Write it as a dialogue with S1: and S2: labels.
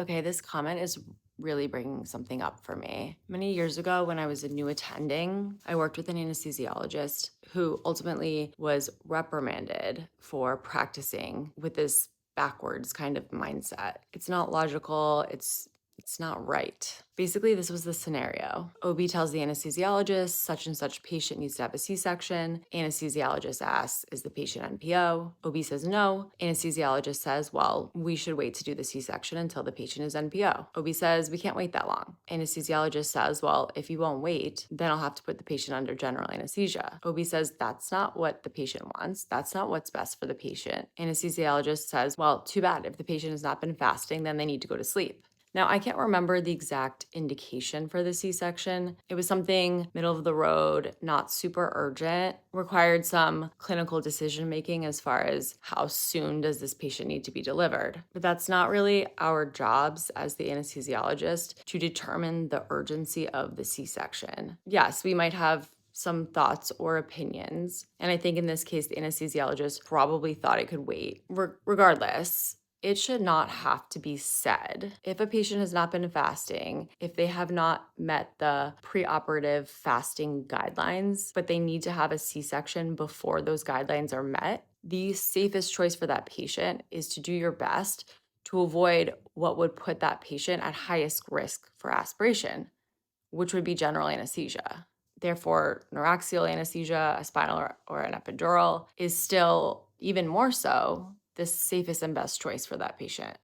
S1: Okay, this comment is really bringing something up for me. Many years ago, when I was a new attending, I worked with an anesthesiologist who ultimately was reprimanded for practicing with this backwards kind of mindset. It's not logical, it's not right. Basically, this was the scenario. OB tells the anesthesiologist such and such patient needs to have a C-section. Anesthesiologist asks, is the patient NPO? OB says no. Anesthesiologist says, well, we should wait to do the C-section until the patient is NPO. OB says, we can't wait that long. Anesthesiologist says, well, if you won't wait, then I'll have to put the patient under general anesthesia. OB says, that's not what the patient wants. That's not what's best for the patient. Anesthesiologist says, well, too bad. If the patient has not been fasting, then they need to go to sleep. Now, I can't remember the exact indication for the C-section. It was something middle of the road, not super urgent, required some clinical decision making as far as how soon does this patient need to be delivered. But that's not really our jobs as the anesthesiologist to determine the urgency of the C-section. Yes, we might have some thoughts or opinions. And I think in this case, the anesthesiologist probably thought it could wait. Regardless, it should not have to be said. If a patient has not been fasting, if they have not met the preoperative fasting guidelines, but they need to have a C-section before those guidelines are met, the safest choice for that patient is to do your best to avoid what would put that patient at highest risk for aspiration, which would be general anesthesia. Therefore, neuraxial anesthesia, a spinal or an epidural, is still even more so the safest and best choice for that patient.